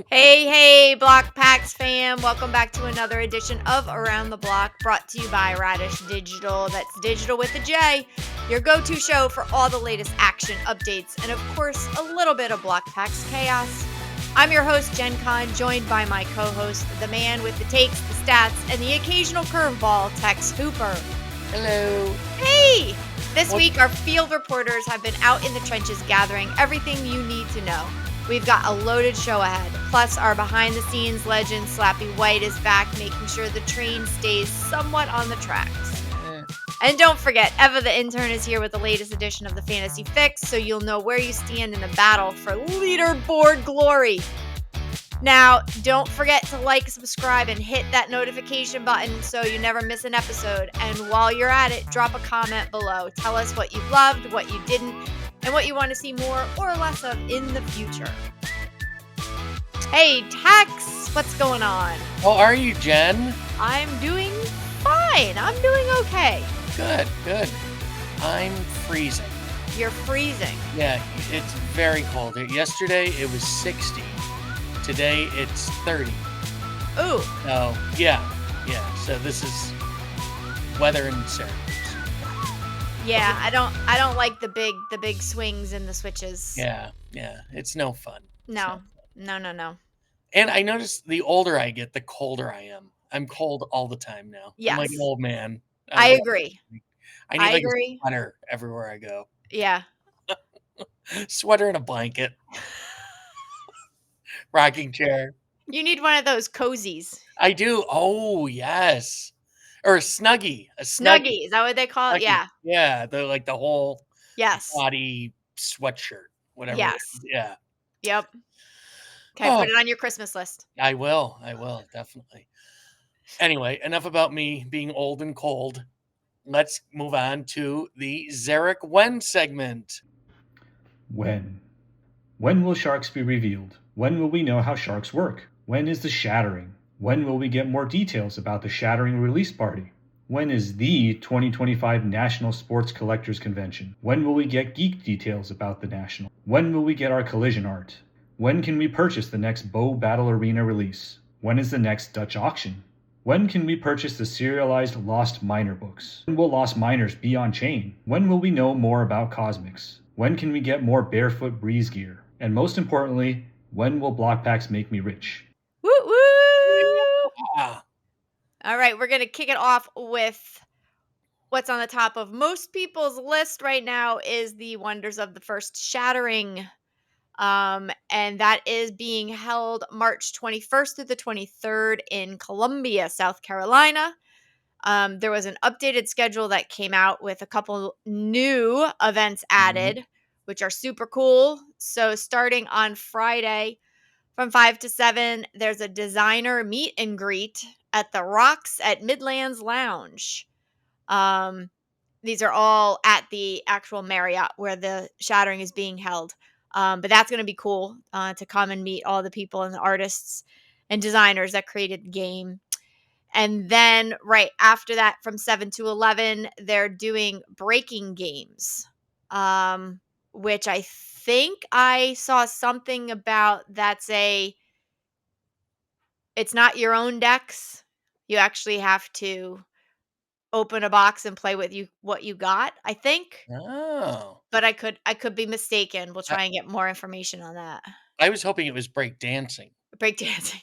Hey, Blokpax fam. Welcome back to another edition of Around the Block, brought to you by Radish Digital. That's digital with a J, your go-to show for all the latest action updates and, of course, a little bit of Blokpax chaos. I'm your host, JennConn, joined by my co-host, the man with the takes, the stats, and the occasional curveball, TexHooper. Hello. Hey! This What- week, our field reporters have been out in the trenches gathering everything you need to know. We've got a loaded show ahead. Plus, our behind-the-scenes legend, Slappy is back, making sure the train stays somewhat on the tracks. And don't forget, Eva the intern is here with the latest edition of the Fantasy Fix, so you'll know where you stand in the battle for leaderboard glory. Now, don't forget to like, subscribe, and hit that notification button so you never miss an episode. And while you're at it, drop a comment below. Tell us what you loved, what you didn't, and what you want to see more or less of in the future. Hey, Tex, what's going on? How are you, Jen? I'm doing fine. I'm doing okay. Good. I'm freezing. You're freezing. Yeah, it's very cold. Yesterday it was 60. Today it's 30. Ooh. So yeah. So this is weather in Syracuse. Yeah, I don't like the big swings and the switches. Yeah. It's no fun. No. And I notice the older I get, the colder I am. I'm cold all the time now. I'm like an Yes. old man. I agree. I need like agree. a sweater everywhere I go. Yeah. Sweater and a blanket. Rocking chair. You need one of those cozies. I do. Oh, yes. Or a snuggie. A Snuggie. Is that what they call it? Snuggie. Yeah. Yeah. The whole Yes. body sweatshirt. Whatever. Yes. It is. Yeah. Yep. Okay, put it on your Christmas list. I will. Definitely. Anyway, enough about me being old and cold. Let's move on to the Xheryk WEN segment. When? When will sharks be revealed? When will we know how sharks work? When is the shattering? When will we get more details about the shattering release party? When is the 2025 National Sports Collectors Convention? When will we get geek details about the National? When will we get our collision art? When can we purchase the next Bow Battle Arena release? When is the next Dutch auction? When can we purchase the serialized Lost Miner books? When will Lost Miners be on chain? When will we know more about Cosmics? When can we get more Barefoot Breeze gear? And most importantly, when will Blokpax make me rich? Woo woo! Ah, All right, we're going to kick it off with what's on the top of most people's list right now is the Wonders of the First Shattering. And that is being held March 21st through the 23rd in Columbia, South Carolina. There was an updated schedule that came out with a couple new events added, which are super cool. So starting on Friday from 5 to 7, there's a designer meet and greet at the Rocks at Midlands Lounge. These are all at the actual Marriott where the Shattering is being held. But that's going to be cool to come and meet all the people and the artists and designers that created the game. And then right after that, from 7 to 11, they're doing breaking games, which I think I saw something about. It's not your own decks. You actually have to open a box and play with what you got, I think. oh. But I could be mistaken. We'll try and get more information on that. I was hoping it was break dancing. Breakdancing.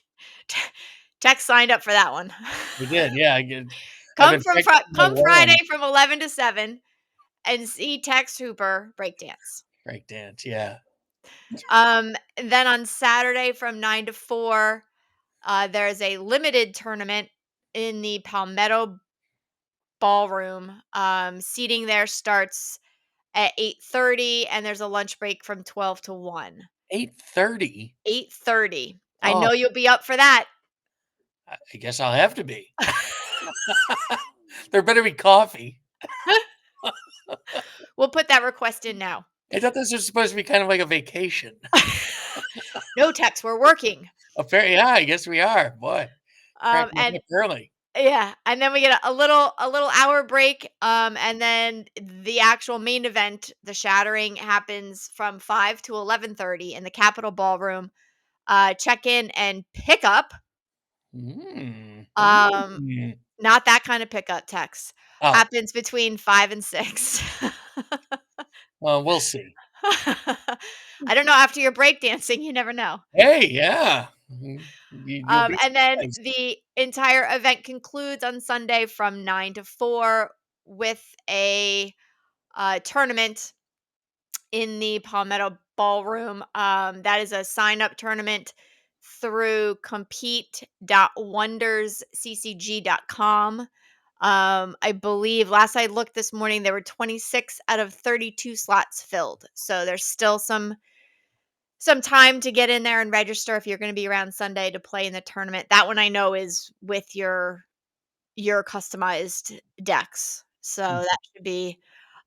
Tex signed up for that one. We did, yeah. I've Come been practicing my come worm. Friday from 11 to 7 and see TexHooper breakdance. Break dance, yeah. And then on Saturday from 9 to 4, there's a limited tournament in the Palmetto Ballroom. Seating there starts at 8:30 and there's a lunch break from 12 to 1. 8:30? 8:30. I Oh. know you'll be up for that. I guess I'll have to be. There better be coffee. We'll put that request in now. I thought this was supposed to be kind of like a vacation. No, Tex, we're working. Yeah, I guess we are. Boy, cracking And up early. yeah, and then we get a little hour break, and then the actual main event, the Shattering, happens from 5 to 11:30 in the Capitol Ballroom. check in and pick up. Mm. Um, Mm. not that kind of pickup, Tex. Oh, Happens between 5 and 6. well, we'll see. I don't know, after your breakdancing, you never know. Hey, yeah. You'll be And then surprised. the entire event concludes on Sunday from 9 to 4 with a tournament in the Palmetto Ballroom. That is a sign up tournament through compete.wondersccg.com. I believe last I looked this morning, there were 26 out of 32 slots filled. So there's still some time to get in there and register if you're going to be around Sunday to play in the tournament. That one I know is with your customized decks. So Mm, that should be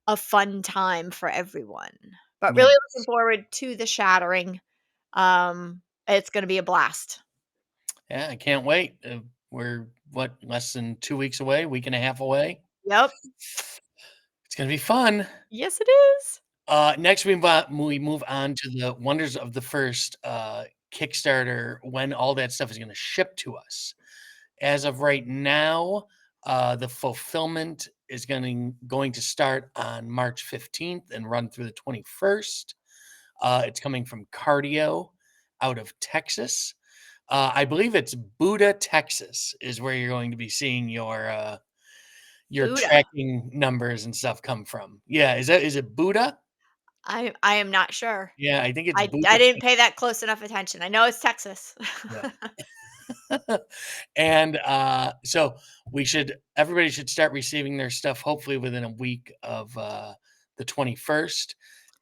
a fun time for everyone. But yeah. really looking forward to the Shattering. It's going to be a blast. Yeah, I can't wait. We're what, less than 2 weeks away, week and a half away. Yep. It's gonna be fun. Yes, it is. Next, we move on to the wonders of the first Kickstarter, when all that stuff is going to ship to us. As of right now, the fulfillment is going to start on March 15th and run through the 21st. It's coming from Cardio out of Texas. I believe it's Buda, Texas, is where you're going to be seeing your Buddha. tracking numbers and stuff come from. Yeah, is it Buda? I am not sure. Yeah, I think it's I Buda, didn't Texas. pay that close enough attention. I know it's Texas. Yeah. And so everybody should start receiving their stuff hopefully within a week of the 21st.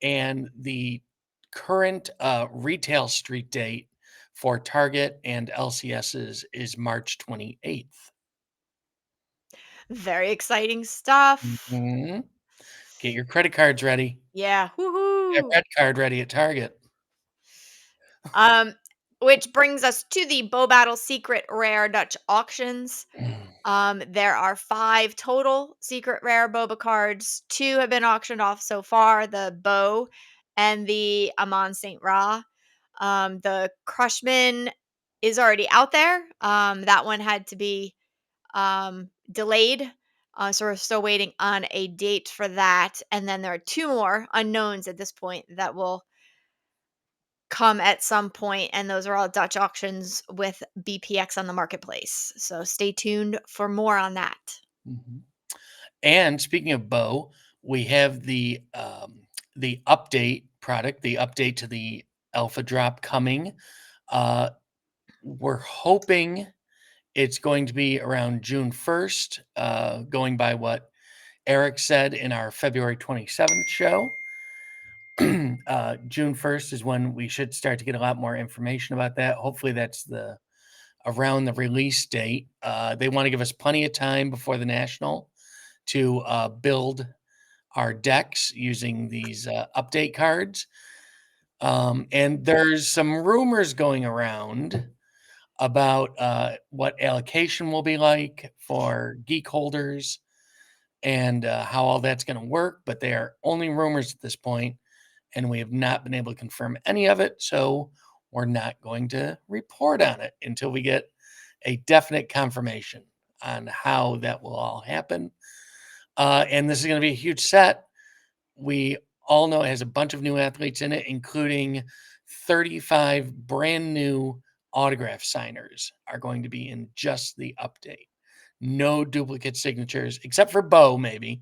And the current retail street date for Target and LCSs is March 28th. Very exciting stuff. Mhm. Get your credit cards ready. Yeah. Get Woohoo. that red card ready at Target. Um, which brings us to the Bow Battle Secret Rare Dutch auctions. There are 5 total secret rare boba cards. 2 have been auctioned off so far, the Bow and the Amon St. Ra. The Crushman is already out there. That one had to be delayed. So we're still waiting on a date for that. And then there are 2 more unknowns at this point that will come at some point, and those are all Dutch auctions with BPX on the marketplace. So stay tuned for more on that. Mhm. And speaking of Bow, we have the update product, the update to the alpha drop coming. Uh, we're hoping it's going to be around June 1st, going by what Eric said in our February 27th show. June 1st is when we should start to get a lot more information about that. Hopefully, that's around the release date. They want to give us plenty of time before the national to build our decks using these update cards. And there's some rumors going around about what allocation will be like for geek holders and how all that's going to work, but they are only rumors at this point, and we have not been able to confirm any of it. So we're not going to report on it until we get a definite confirmation on how that will all happen. And this is going to be a huge set. We all know it has a bunch of new athletes in it, including 35 brand new autograph signers are going to be in just the update. No duplicate signatures, except for Bo, maybe.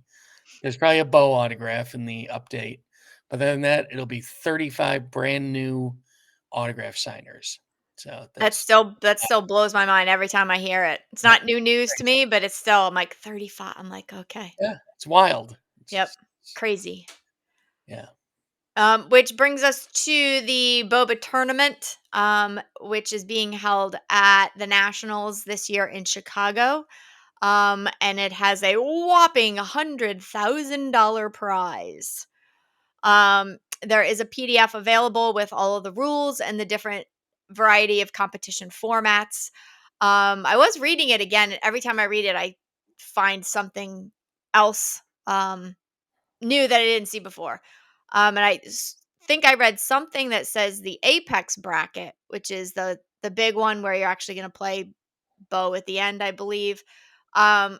There's probably a Bo autograph in the update. But other than that, it'll be 35 brand new autograph signers. So that's That still blows my mind every time I hear it. It's yeah, not new news to crazy. me, but it's still I'm like 35. I'm like, okay. Yeah, it's wild. Yep. Crazy. Yeah. Which brings us to the Boba tournament, which is being held at the Nationals this year in Chicago. And it has a whopping $100,000 prize. There is a PDF available with all of the rules and the different variety of competition formats. I was reading it again, and every time I read it, I find something else new that I didn't see before. And I think I read something that says the Apex bracket, which is the big one where you're actually gonna play bow at the end, I believe. Um,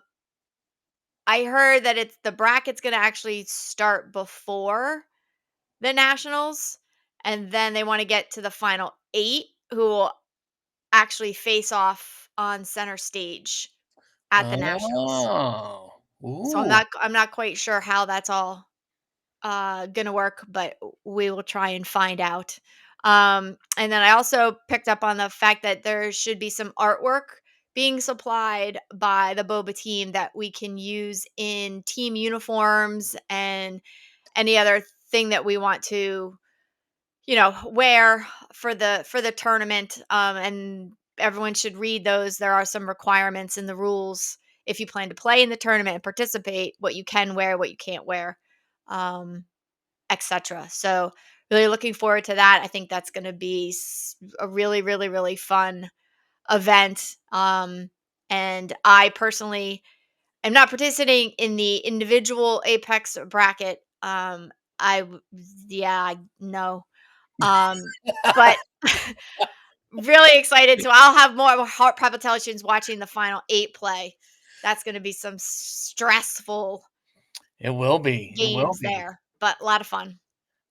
I heard that the bracket's gonna actually start before the nationals, and then they wanna get to the final 8 who will actually face off on center stage at the nationals. Oh. So Ooh. I'm not quite sure how that's all gonna work, but we will try and find out. And then I also picked up on the fact that there should be some artwork being supplied by the boba team that we can use in team uniforms and any other thing that we want to, wear for the tournament. And everyone should read those. There are some requirements in the rules if you plan to play in the tournament and participate, what you can wear, what you can't wear. Um, etc. So really looking forward to that. I think that's going to be a really, really, really fun event. And I personally am not participating in the individual Apex bracket. I w- yeah, no. But really excited to. I'll have more heart palpitations watching the final 8 play. That's going to be some stressful It will be. It will games be. there, but a lot of fun.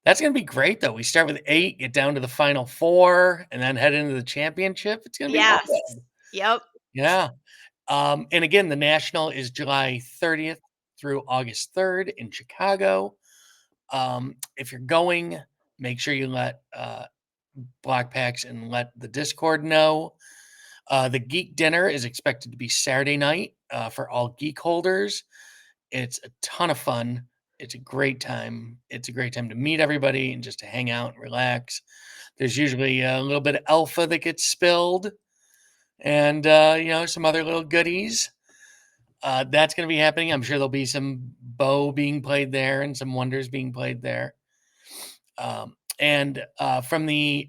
That's gonna be great, though. We start with 8, get down to the final 4, and then head into the championship. It's gonna be real Yes. good. Yep. Yeah. And again, the national is July 30th through August 3rd in Chicago. If you're going, make sure you let Blokpax and let the Discord know. The geek dinner is expected to be Saturday night for all geek holders. It's a ton of fun. It's a great time. It's a great time to meet everybody and just to hang out and relax. There's usually a little bit of alpha that gets spilled and, some other little goodies. That's going to be happening. I'm sure there'll be some bow being played there and some wonders being played there. And from the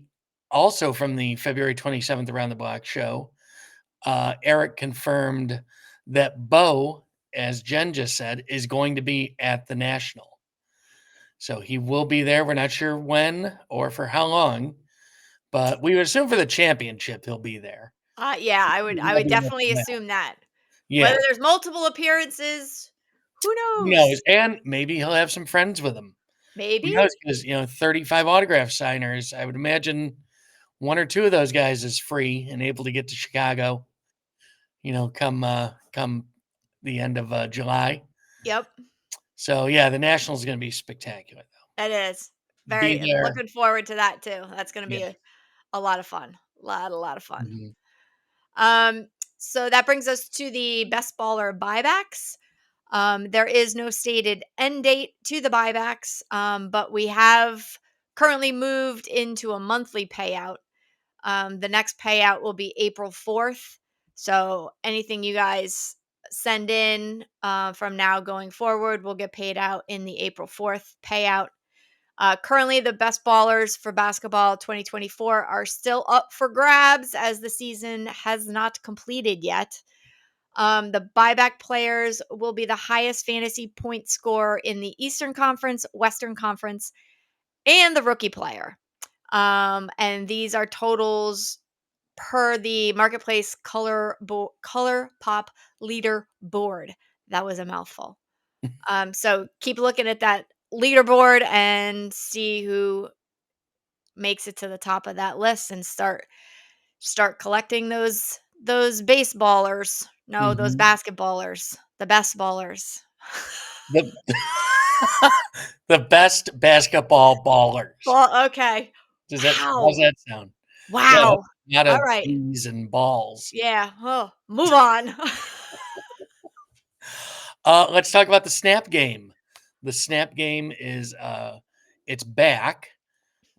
February 27th Around the Block show, Eric confirmed that Bo, as Jen just said, is going to be at the National. So he will be there. We're not sure when or for how long, but we would assume for the championship he'll be there. Yeah, I would definitely assume that. Whether Yeah, there's multiple appearances, who who knows? knows? And maybe he'll have some friends with him. Who Maybe. knows? Because 35 autograph signers. I would imagine one or two of those guys is free and able to get to Chicago. Come the end of July. Yep, So yeah, the National is going to be spectacular. it is. Be Very there. looking forward to that too. That's gonna Yeah. be a lot of fun. A lot of fun. Mhm. Um, so that brings us to the best baller buybacks. There is no stated end date to the buybacks, but we have currently moved into a monthly payout. The next payout will be April 4th. So anything you guys send in from now going forward will get paid out in the April 4th payout. Currently, the best ballers for basketball 2024 are still up for grabs as the season has not completed yet. The buyback players will be the highest fantasy point scorer in the Eastern Conference, Western Conference, and the rookie player. And these are totals per the marketplace color pop leader board. That was a mouthful. So keep looking at that leaderboard and see who makes it to the top of that list and start collecting those baseballers. No, those Mhm. basketballers, the best ballers. The the best basketball ballers. Well, okay. How's Wow. that sound? Yeah, Wow. not All of right. bees and balls. Yeah. Oh, move on. Let's talk about the Snap game. The Snap game is it's back.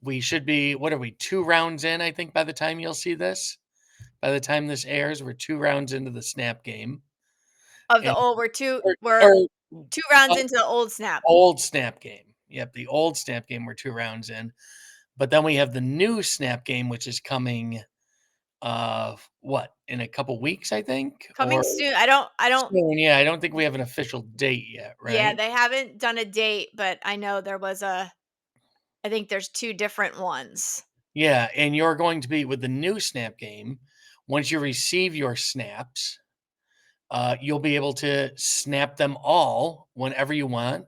We should be, what are we, 2 rounds in, I think, by the time you'll see this? By the time this airs, we're 2 rounds into the Snap game. Of the And old, or we're or 2 rounds uh, into the old snap. old Snap game. Yep, the old Snap game, we're 2 rounds in. But then we have the new Snap game, which is coming, what, in a couple weeks, I think? Coming Or soon. I don't soon, yeah, I don't think we have an official date yet, Yeah, right? they haven't done a date, but I know there was I think there's 2 different ones. Yeah, and you're going to be with the new Snap game, once you receive your snaps, you'll be able to snap them all whenever you want,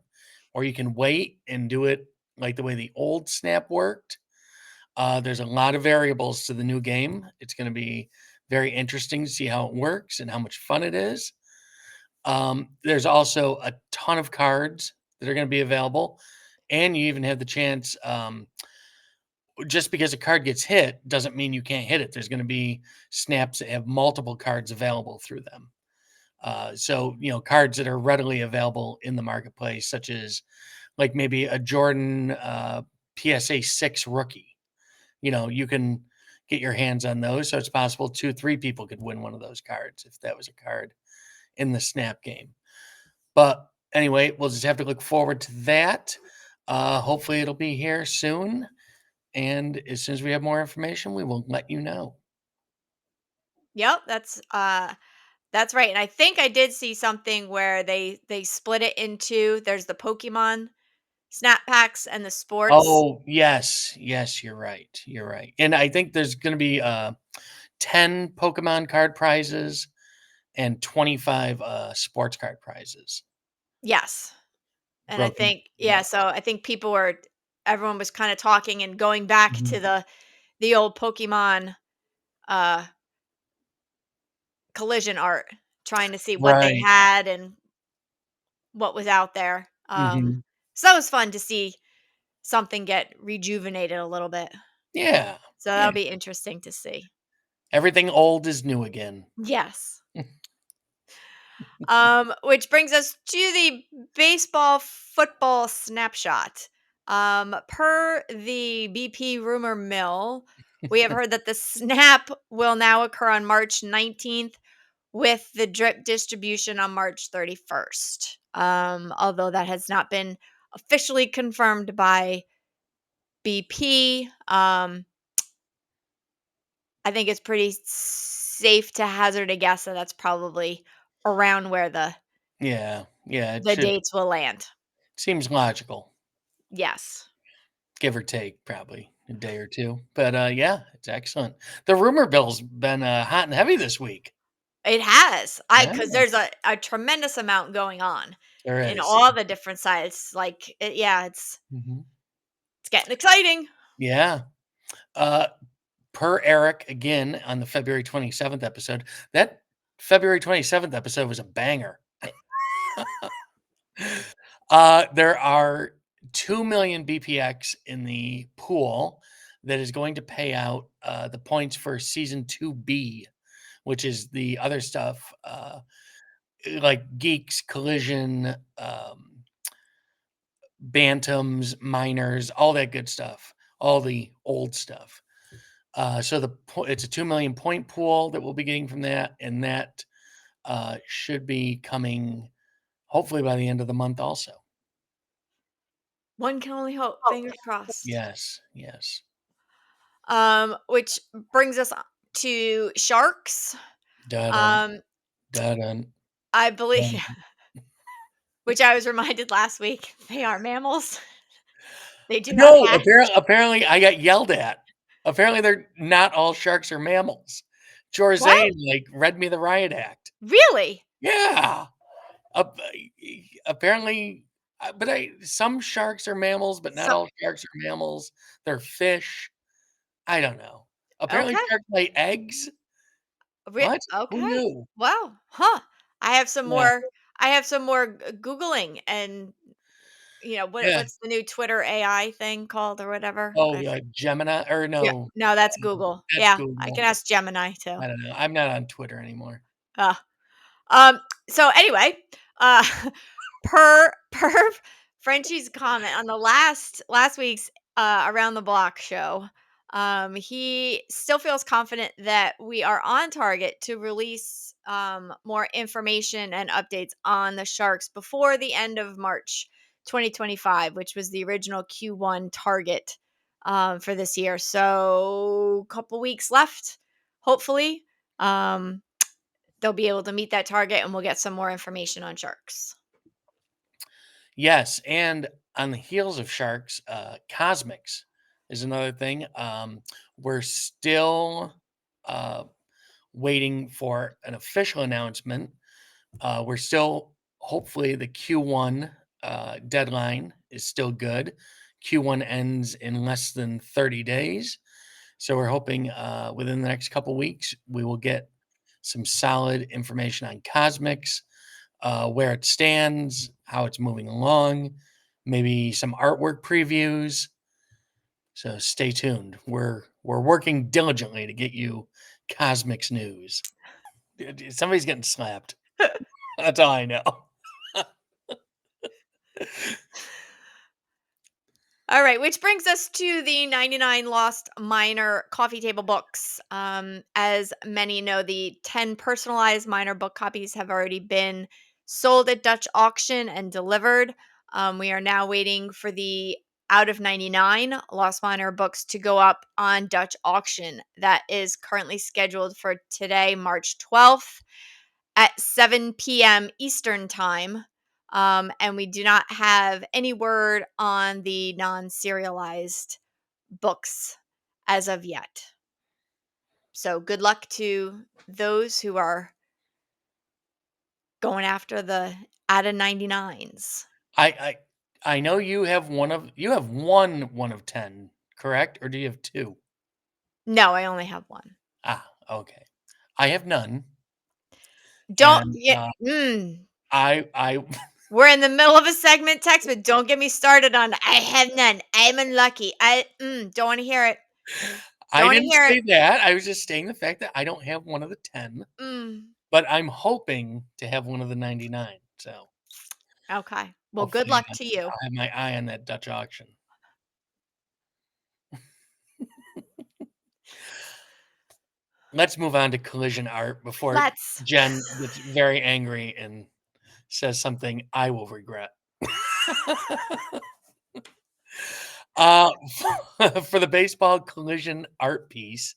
or you can wait and do it like the way the old Snap worked. There's a lot of variables to the new game. It's going to be very interesting to see how it works and how much fun it is. There's also a ton of cards that are going to be available, and you even have the chance. Just because a card gets hit doesn't mean you can't hit it. There's going to be snaps that have multiple cards available through them. So, cards that are readily available in the marketplace, such as like maybe a Jordan PSA 6 rookie. You can get your hands on those. So it's possible 2, 3 people could win one of those cards if that was a card in the Snap game. But anyway, we'll just have to look forward to that. Hopefully, it'll be here soon. And as soon as we have more information, we will let you know. Yep, that's right. And I think I did see something where they split it into there's the Pokemon Snap Packs and the sports. Oh, yes. Yes, you're right. You're right. And I think there's going to be 10 Pokemon card prizes and 25 sports card prizes Yes. And I broken up think in that. so I think everyone was kind of talking and going back Mhm. to the old Pokemon uh collision art, trying to see what they Right. had and what was out there. Mhm. So that was fun to see something get rejuvenated a little bit. Yeah. So Yeah. that'll be interesting to see. Everything old is new again. Yes. Which brings us to the baseball football snapshot. Per the BP rumor mill, we have heard that the snap will now occur on March 19th with the drip distribution on March 31st. Although that has not been officially confirmed by BP. I think it's pretty safe to hazard a guess that that's probably around where Yeah. Yeah. It the should. dates will land. Seems logical. Yes. Give or take, probably a day or two. But yeah, it's excellent. The rumor bill's been hot and heavy this week. It has. I Yeah, because there's a tremendous amount going on there in is. all the different sides. Like, yeah, Mhm. it's getting exciting. Yeah. Uh, per Eric, again, on the February 27th episode, that February 27th episode was a banger. There are 2 million BPX in the pool that is going to pay out the points for season 2B, which is the other stuff like Geeks, Collision, Bantams, Miners, all that good stuff, all the old stuff. So it's a 2 million point pool that we'll be getting from that, and that should be coming hopefully by the end of the month also. One can only hope. Fingers crossed. Yes, yes. Which brings us to sharks. Dun, Um, dun, dun, I believe, dun. which I was reminded last week, they are mammals. They do not No, hatch. apparently I got yelled at. Apparently they're not all sharks are mammals. What? Jorzane like read me the riot act. Really? Yeah. Ap- Apparently, but some sharks are mammals, but not So all sharks are mammals. They're fish. I don't know. Apparently, okay. sharks lay eggs. What? Who Okay. knew? Wow. Huh. I have some Yeah. more. I have some more googling, and Yeah. what's the new Twitter AI thing called or whatever? Oh, Gemini or Yeah. no? No, that's Google. That's Yeah, I Google. can ask Gemini too. I don't know. I'm not on Twitter anymore. Uh, so anyway, uh, per Frenchie's comment on the last week's Around the Block show, he still feels confident that we are on target to release more information and updates on the Sharks before the end of March 2025, which was the original Q1 target for this year. So, a couple weeks left, hopefully. They'll be able to meet that target and we'll get some more information on sharks. Yes, and on the heels of Sharks, Cosmics is another thing. We're still waiting for an official announcement. We're still, hopefully, the Q1 deadline is still good. Q1 ends in less than 30 days. So we're hoping within the next couple weeks, we will get some solid information on Cosmics, where it stands, how it's moving along, maybe some artwork previews. So stay tuned. We're working diligently to get you Cosmics news. Somebody's getting slapped. That's all I know. All right, which brings us to the 99 Lost Minor coffee table books. As many know, the 10 personalized minor book copies have already been sold at Dutch auction and delivered. We are now waiting for the out of 99 Lost Minor books to go up on Dutch auction. That is currently scheduled for today, March 12th at 7 p.m. Eastern Time. And we do not have any word on the non-serialized books as of yet. So good luck to those who are going after the out of 99s. I know you have one of 10, correct? Or do you have 2? No, I only have one. Ah, okay. I have none. Don't And get. I We're in the middle of a segment text, but don't get me started on I have none. I'm unlucky. I don't want to hear it. I Don't want to didn't hear say it. that. I was just stating the fact that I don't have one of the 10, but I'm hoping to have one of the 99. So Okay. Well, good hopefully luck to you. I'll have my eye on that Dutch auction. Let's move on to Collision Art before Let's. Jen gets very angry and says something I will regret. For the baseball Collision Art piece,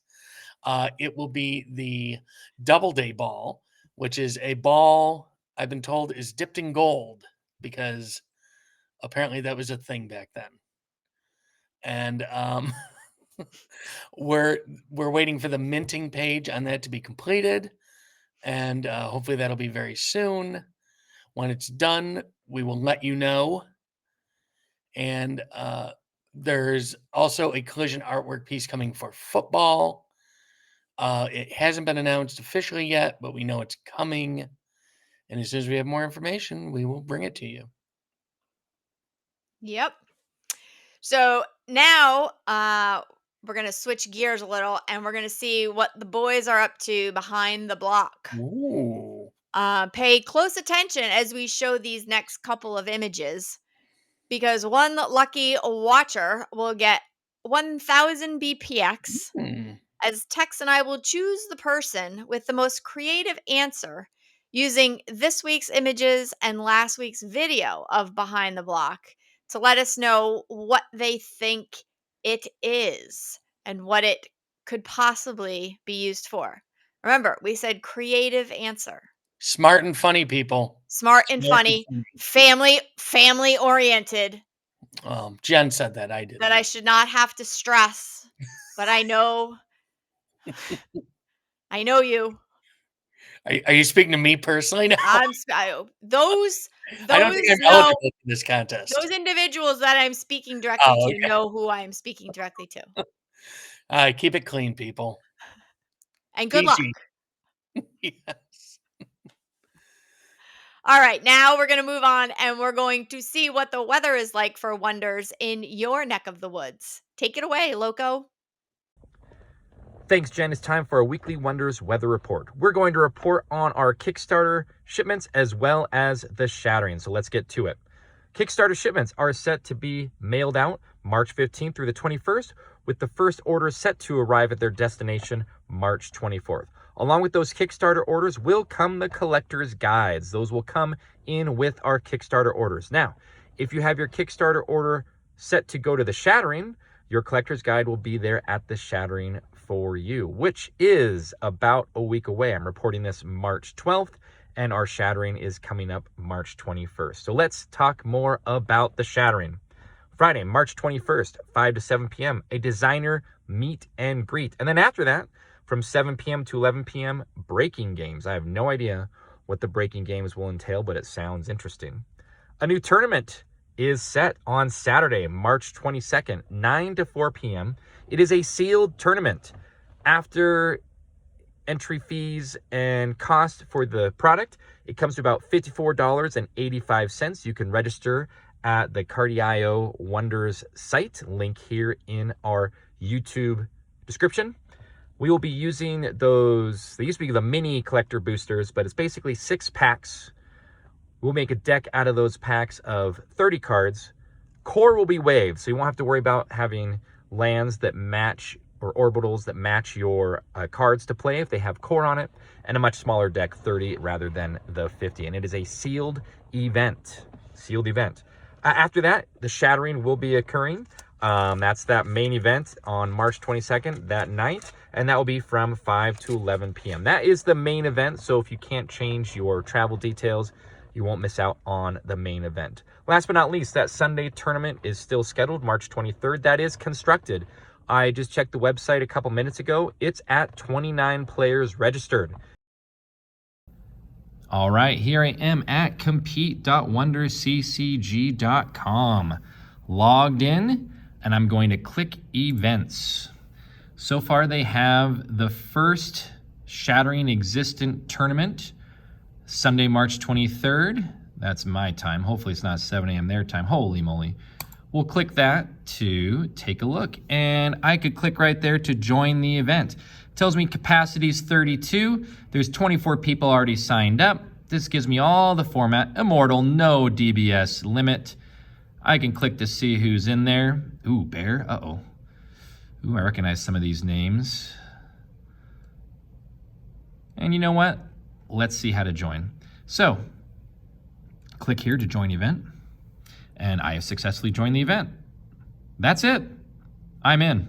it will be the Doubleday ball, which is a ball I've been told is dipped in gold because apparently that was a thing back then. And we're waiting for the minting page on that to be completed, and hopefully that'll be very soon. When it's done, we will let you know. And there's also a Collision artwork piece coming for football. It hasn't been announced officially yet, but we know it's coming. And as soon as we have more information, we will bring it to you. Yep. So now we're going to switch gears a little and we're going to see what the boys are up to behind the block. Ooh. Pay close attention as we show these next couple of images because one lucky watcher will get 1000 BPX Hmm. as Tex and I will choose the person with the most creative answer using this week's images and last week's video of Behind the Block to let us know what they think it is and what it could possibly be used for. Remember, we said creative answer. Smart and funny, people. Smart and Smart and funny, funny. family oriented Jen said that. I didn't. that I should not have to stress, but I know you. Are you speaking to me personally now? Those I don't think I'm know eligible for this contest. those individuals that I'm speaking directly Oh, to okay. know who I am speaking directly to. Keep it clean, people. And good luck. Yes. All right, now we're going to move on and we're going to see what the weather is like for Wonders in your neck of the woods. Take it away, Loko. Thanks, Jen. It's time for our weekly Wonders weather report. We're going to report on our Kickstarter shipments as well as the Shattering. So let's get to it. Kickstarter shipments are set to be mailed out March 15th through the 21st, with the first orders set to arrive at their destination March 24th. Along with those Kickstarter orders will come the collector's guides. Those will come in with our Kickstarter orders. Now, if you have your Kickstarter order set to go to the Shattering, your collector's guide will be there at the Shattering for you, which is about a week away. I'm reporting this March 12th, and our Shattering is coming up March 21st. So let's talk more about the Shattering. Friday, March 21st, 5 to 7 p.m., a designer meet and greet. And then after that, from 7 p.m. to 11 p.m., breaking games. I have no idea what the breaking games will entail, but it sounds interesting. A new tournament is set on Saturday, March 22nd, 9 to 4 p.m. It is a sealed tournament. After entry fees and cost for the product, it comes to about $54.85. You can register at the Cardio Wonders site, link here in our YouTube description. We will be using those, they used to be the mini collector boosters, but it's basically 6 packs. We'll make a deck out of those packs of 30 cards. Core will be waived, so you won't have to worry about having lands that match or orbitals that match your cards to play if they have core on it, and a much smaller deck, 30 rather than the 50. And it is a sealed event. Sealed event. After that, the Shattering will be occurring. That's that main event on March 22nd, that night, and that will be from 5 to 11 p.m. That is the main event, so if you can't change your travel details, you won't miss out on the main event. Last but not least, that Sunday tournament is still scheduled, March 23rd. That is constructed. I just checked the website a couple minutes ago. It's at 29 players registered. All right, here I am at compete.wonderccg.com. Logged in, and I'm going to click events. So far, they have the first Shattering Existent Tournament, Sunday, March 23rd. That's my time. Hopefully it's not 7 a.m. their time. Holy moly. We'll click that to take a look. And I could click right there to join the event. It tells me capacity is 32. There's 24 people already signed up. This gives me all the format. Immortal, no DBS limit. I can click to see who's in there. Ooh, Bear. Uh-oh. Ooh, I recognize some of these names. And you know what? Let's see how to join. So, click here to join event. And I have successfully joined the event. That's it. I'm in.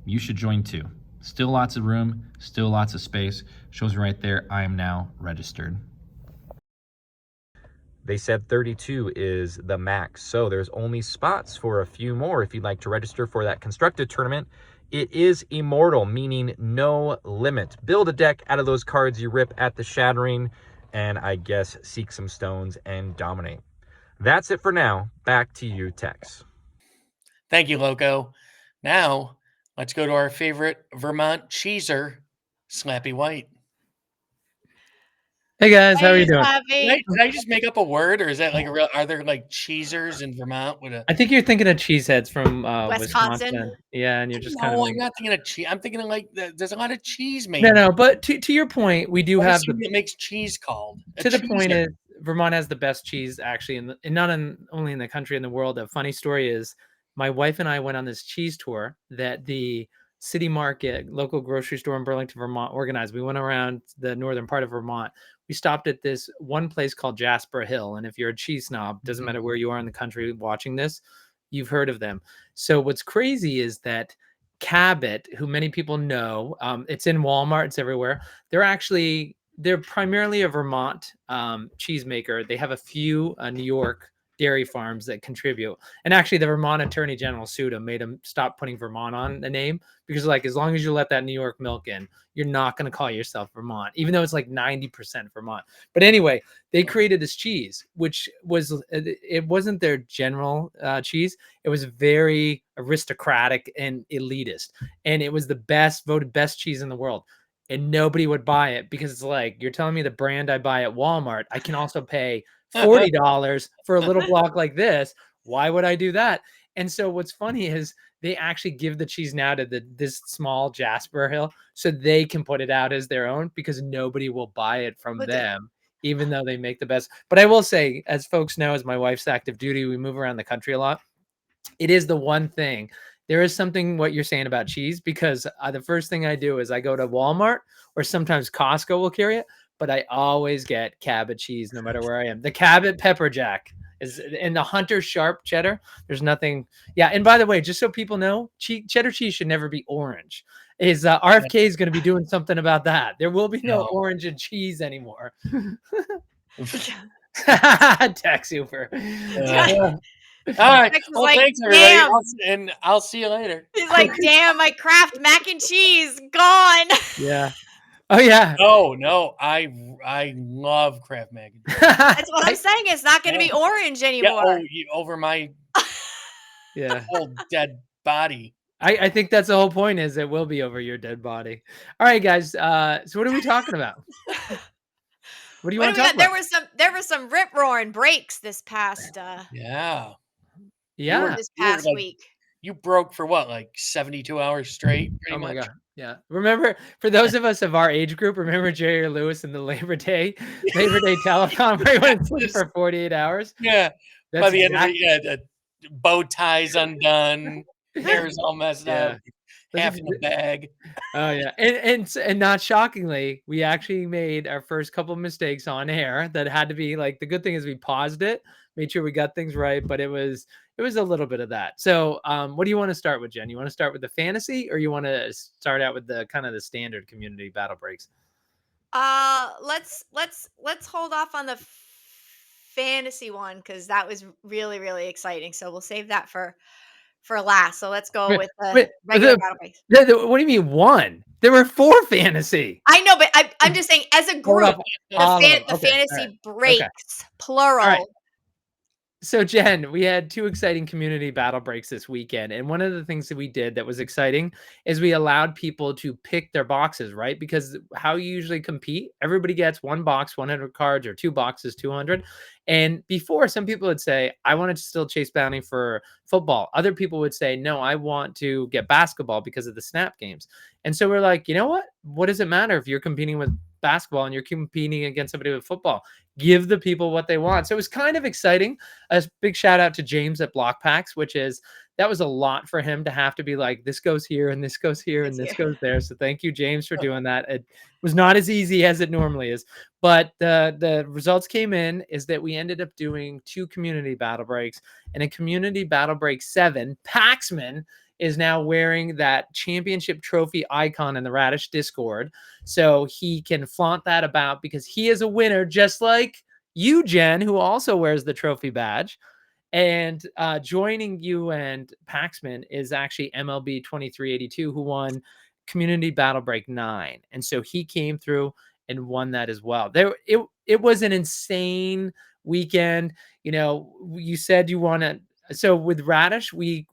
You should join too. Still lots of room, still lots of space. Shows me right there, I am now registered. They said 32 is the max, so there's only spots for a few more if you'd like to register for that constructed tournament. It is immortal, meaning no limit. Build a deck out of those cards you rip at the Shattering, and I guess seek some stones and dominate. That's it for now. Back to you, Tex. Thank you, Loko. Now, let's go to our favorite Vermont cheeser, Slappy White. Hey guys, how are you doing? Did I just make up a word, or is that like a real? Are there like cheesers in Vermont with a? I think you're thinking of cheeseheads from Wisconsin. Wisconsin. Yeah, and you're just kind No, of. I'm not thinking of cheese. I'm thinking of like there's a lot of cheese made. No. But to your point, we do have the. It makes cheese called. To the point is, Vermont has the best cheese actually, only in the country, in the world. A funny story is, my wife and I went on this cheese tour that the City Market, local grocery store in Burlington, Vermont, organized. We went around the northern part of Vermont. We stopped at this one place called Jasper Hill, and if you're a cheese snob, doesn't matter where you are in the country watching this, you've heard of them. So what's crazy is that Cabot, who many people know, it's in Walmart, it's everywhere. They're primarily a Vermont cheesemaker. They have a few New York dairy farms that contribute. And actually, the Vermont Attorney General sued him, made him stop putting Vermont on the name, because like, as long as you let that New York milk in, you're not going to call yourself Vermont, even though it's like 90% Vermont. But anyway, they created this cheese, which it wasn't their general cheese. It was very aristocratic and elitist. And it was voted best cheese in the world. And nobody would buy it because it's like, you're telling me the brand I buy at Walmart, I can also pay $40 for a little block like this. Why would I do that? And so what's funny is they actually give the cheese now to this small Jasper Hill so they can put it out as their own, because nobody will buy it from them, even though they make the best. But I will say, as folks know, as my wife's active duty, we move around the country a lot. It is the one thing. There is something what you're saying about cheese, because the first thing I do is I go to Walmart, or sometimes Costco will carry it, but I always get Cabot cheese no matter where I am. The Cabot Pepper Jack is in the Hunter Sharp cheddar. There's nothing. Yeah. And by the way, just so people know, cheddar cheese should never be orange. RFK is going to be doing something about that. There will be no orange in cheese anymore. TexHooper. All right. Tex was Well, like, thanks everybody, damn. and I'll see you later. He's like, damn, my Kraft mac and cheese gone. Yeah. Oh yeah. No, I love Kraft mac and cheese. That's what I'm saying. It's not going to be Yeah. orange Yeah. anymore. Oh, over my Yeah. whole dead body. I think that's the whole point, is it will be over your dead body. All right, guys. So what are we talking about? What do you What want do to we talk got? about? There was some rip roaring breaks this past Yeah. Yeah. Like, week. you broke for what, like 72 hours straight, pretty Oh my much? God. Yeah. Remember, for those of us of our age group, remember Jerry Lewis in the Labor Day telethon where he went to sleep for 48 hours? Yeah. By That's the end of exactly. the bow ties undone, hair's all messed Yeah. up, half in the bag. Oh yeah, and not shockingly, we actually made our first couple mistakes on air that had to be like. The good thing is we paused it, made sure we got things right, but it was a little bit of that. So, what do you want to start with, Jen? You want to start with the fantasy, or you want to start out with the kind of the standard community battle breaks? Let's hold off on the fantasy one because that was really exciting. So we'll save that for last. So let's go with the Wait, regular battle breaks. what do you mean one? There were 4 fantasy. I know, but I'm just saying as a Hold group, up, all of them. the Okay, all right. fantasy Okay. breaks plural. All right. So Jen, we had 2 exciting community battle breaks this weekend. And one of the things that we did that was exciting is we allowed people to pick their boxes, right? Because how you usually compete, everybody gets 1 box, 100 cards, or 2 boxes, 200. And before, some people would say, I want to still chase bounty for football. Other people would say, no, I want to get basketball because of the snap games. And so we're like, you know what? What does it matter if you're competing with basketball and you're competing against somebody with football? Give the people what they want. So it was kind of exciting. A big shout out to James at Blokpax, that was a lot for him to have to be like, this goes here and this goes here and this goes there. So thank you, James, for doing that. It was not as easy as it normally is, but the results came in is that we ended up doing 2 community battle breaks, and in community battle break 7, Paxman is now wearing that championship trophy icon in the Radish Discord. So he can flaunt that about because he is a winner, just like you, Jen, who also wears the trophy badge. And joining you and Paxman is actually MLB 2382, who won Community Battle Break 9. And so he came through and won that as well. It was an insane weekend. You know, you said you want to. So with Radish, we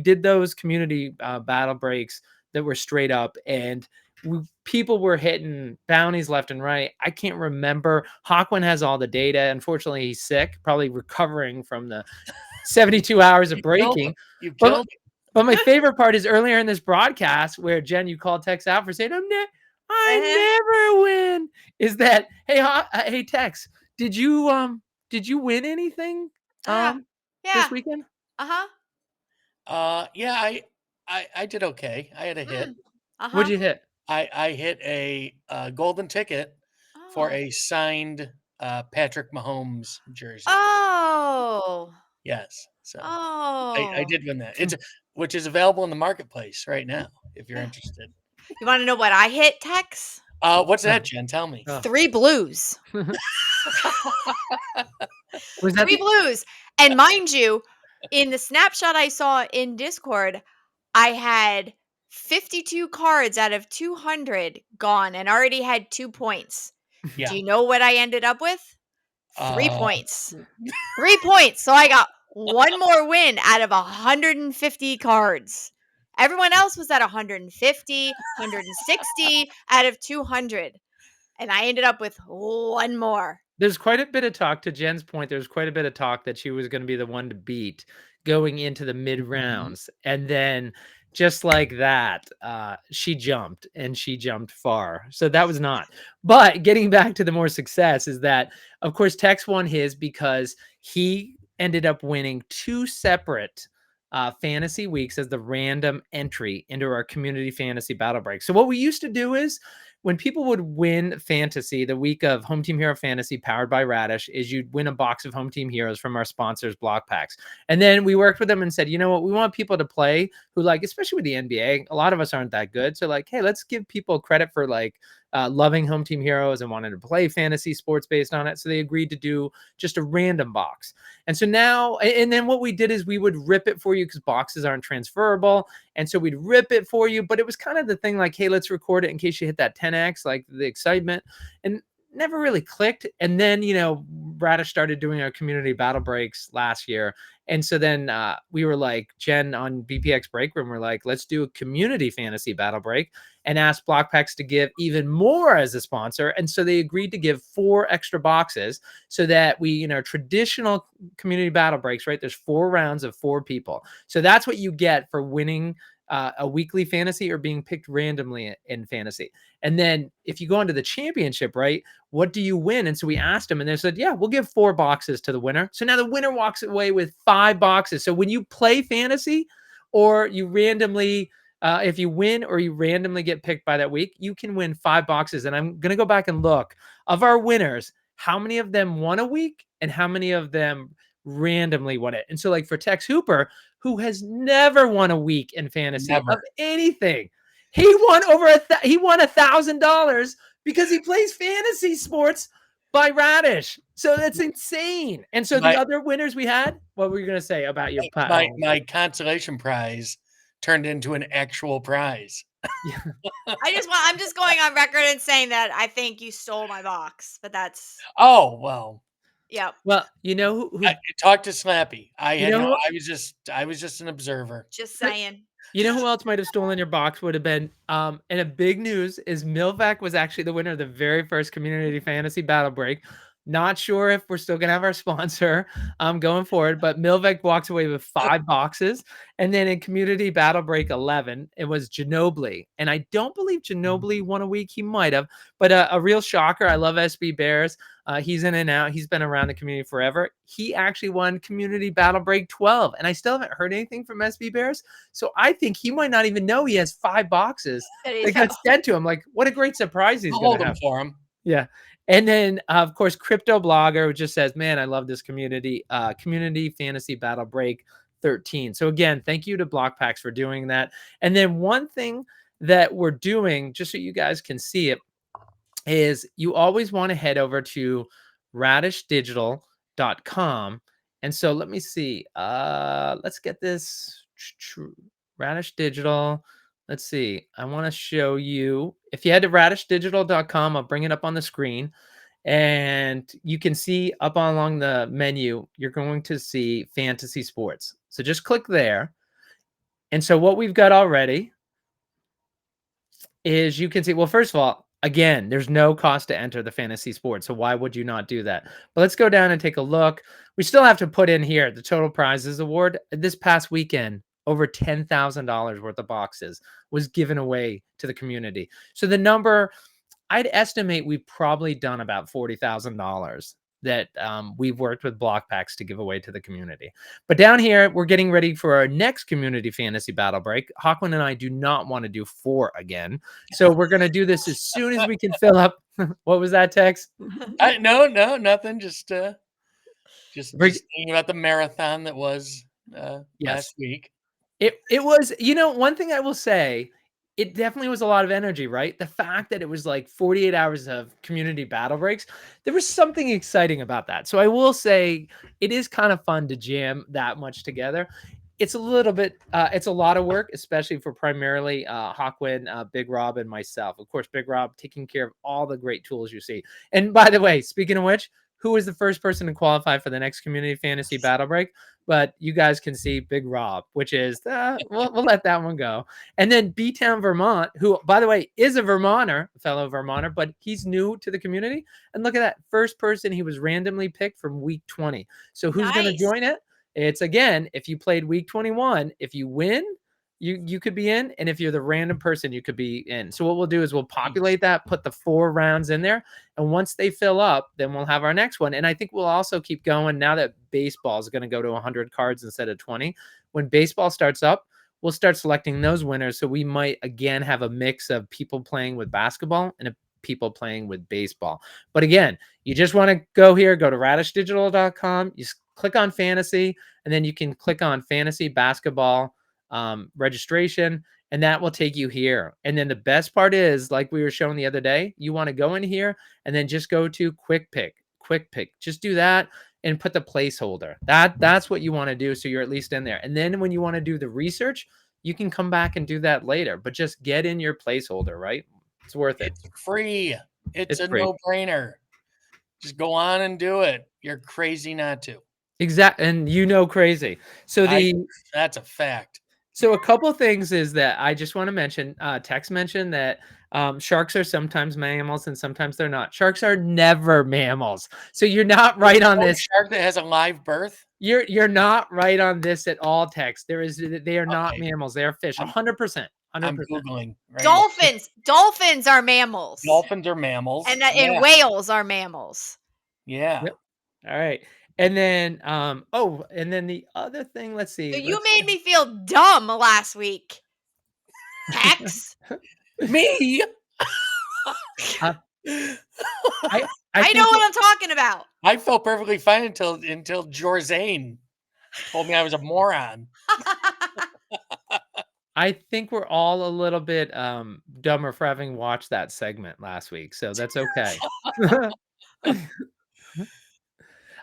did those community battle breaks that were straight up, and people were hitting bounties left and right. I can't remember. Hawkewind has all the data. Unfortunately, he's sick, probably recovering from the 72 hours of breaking. You killed him. But my favorite part is earlier in this broadcast where Jen, you called Tex out for saying, I never win. Is that, hey Tex, did you win anything this weekend? Yeah, I did okay. I had a hit. What'd you hit? I hit a golden ticket for a signed Patrick Mahomes jersey. Oh. Yes. So Oh. I did win that. Which is available in the marketplace right now if you're interested. You want to know what I hit, Tex? What's that, Jen? Tell me. 3 blues. Was that 3 blues. And mind you, in the snapshot I saw in Discord, I had 52 cards out of 200 gone and already had 2 points. Yeah. Do you know what I ended up with? 3 points. 3 points. So I got 1 more win out of 150 cards. Everyone else was at 150, 160 out of 200. And I ended up with 1 more. There's quite a bit of talk, to Jen's point, there's quite a bit of talk that she was going to be the one to beat going into the mid rounds. And then just like that, she jumped, and she jumped far. So that was not. But getting back to the more success is that, of course, Tex won his because he ended up winning 2 separate fantasy weeks as the random entry into our community fantasy battle break. So what we used to do is when people would win fantasy the week of Home Team Hero Fantasy powered by Radish is you'd win a box of Home Team Heroes from our sponsors, Blokpax. And then we worked with them and said, you know what, we want people to play who, like, especially with the NBA, a lot of us aren't that good. So like, hey, let's give people credit for like loving Home Team Heroes and wanting to play fantasy sports based on it. So they agreed to do just a random box. And so now, and then what we did is we would rip it for you because boxes aren't transferable. And so we'd rip it for you, but it was kind of the thing like, hey, let's record it in case you hit that 10X, like the excitement, and never really clicked. And then, you know, Radish started doing our community battle breaks last year. And so then we were like, Jen on BPX Break Room, we're like, let's do a community fantasy battle break and ask Blokpax to give even more as a sponsor. And so they agreed to give 4 extra boxes so that we, you know, traditional community battle breaks, right? There's 4 rounds of 4 people. So that's what you get for winning a weekly fantasy or being picked randomly in fantasy. And then if you go into the championship, right, what do you win? And so we asked them and they said, yeah, we'll give 4 boxes to the winner. So now the winner walks away with 5 boxes. So when you play fantasy or you randomly, if you win or you randomly get picked by that week, you can win 5 boxes. And I'm going to go back and look of our winners, how many of them won a week and how many of them randomly won it. And so like for TexHooper, who has never won a week in fantasy of anything, he won over he won $1,000 because he plays fantasy sports by Radish. So that's insane. And so the other winners we had, what were you going to say about your my consolation prize turned into an actual prize. I'm just going on record and saying that I think you stole my box, but that's Oh, well. Yep. Well, you know who I talked to Slappy. You know who- I was just an observer. just saying. You know who else might have stolen your box would have been, and a big news is Milvac was actually the winner of the very first community fantasy battle break. Not sure if we're still gonna have our sponsor going forward, but Milvac walks away with 5 boxes. And then in community battle break 11, it was Ginobili. And I don't believe Ginobili won a week. He might have, but a real shocker. I love SB Bears. He's in and out. He's been around the community forever. He actually won community battle break 12. And I still haven't heard anything from SB Bears. So I think he might not even know he has 5 boxes that got sent to him. Like, what a great surprise he's going to have for him. Yeah. And then, of course, Crypto Blogger just says, man, I love this community fantasy battle break 13. So again, thank you to Blokpax for doing that. And then one thing that we're doing, just so you guys can see it, is you always want to head over to radishdigital.com. And so let me see. Let's get this Radish Digital. Let's see. I want to show you. If you head to radishdigital.com, I'll bring it up on the screen. And you can see up along the menu, you're going to see fantasy sports. So just click there. And so what we've got already is you can see, well, first of all, again, there's no cost to enter the fantasy sports. So why would you not do that? But let's go down and take a look. We still have to put in here the total prizes award. This past weekend, over $10,000 worth of boxes was given away to the community. So the number, I'd estimate we've probably done about $40,000 that we've worked with Blokpax to give away to the community. But down here, we're getting ready for our next community fantasy battle break. Hawkewind and I do not want to do 4 again. So we're going to do this as soon as we can fill up. What was that, Tex? No, nothing. Just thinking about the marathon that was last week. It was, you know, one thing I will say, it definitely was a lot of energy, right? The fact that it was like 48 hours of community battle breaks, there was something exciting about that. So I will say it is kind of fun to jam that much together. It's a little bit, it's a lot of work, especially for primarily Hawkewind, Big Rob, and myself. Of course, Big Rob taking care of all the great tools you see. And by the way, speaking of which, who was the first person to qualify for the next community fantasy battle break? But you guys can see Big Rob, which is, we'll let that one go. And then B-Town Vermont, who, by the way, is a Vermonter, a fellow Vermonter, but he's new to the community. And look at that. First person, he was randomly picked from week 20. So who's going to join it? It's, again, if you played week 21, if you win, you could be in. And if you're the random person, you could be in. So what we'll do is we'll populate that, put the 4 rounds in there. And once they fill up, then we'll have our next one. And I think we'll also keep going now that baseball is going to go to 100 cards instead of 20. When baseball starts up, we'll start selecting those winners. So we might again have a mix of people playing with basketball and people playing with baseball. But again, you just want to go here, go to radishdigital.com, you click on fantasy, and then you can click on fantasy basketball registration, and that will take you here. And then the best part is, like we were showing the other day, you want to go in here and then just go to quick pick. Just do that and put the placeholder. That's what you want to do, so you're at least in there. And then when you want to do the research, you can come back and do that later, but just get in your placeholder, right? It's worth it. It's free. It's a free. no-brainer. Just go on and do it. You're crazy not to. Exactly. And crazy. So that's a fact. So a couple of things is that I just want to mention, Tex mentioned that sharks are sometimes mammals and sometimes they're not. Sharks are never mammals. So you're not right on this. Shark that has a live birth? You're not right on this at all, Tex. They are not mammals. They are fish. 100%. I'm Googling. Right Dolphins. Now. Dolphins are mammals. Dolphins are mammals. And whales are mammals. Yeah. Yep. All right. And then, and then the other thing, let's see. So you made me feel dumb last week. Tex? Me? I know what I'm talking about. I felt perfectly fine until Jorzane told me I was a moron. I think we're all a little bit dumber for having watched that segment last week, so that's okay.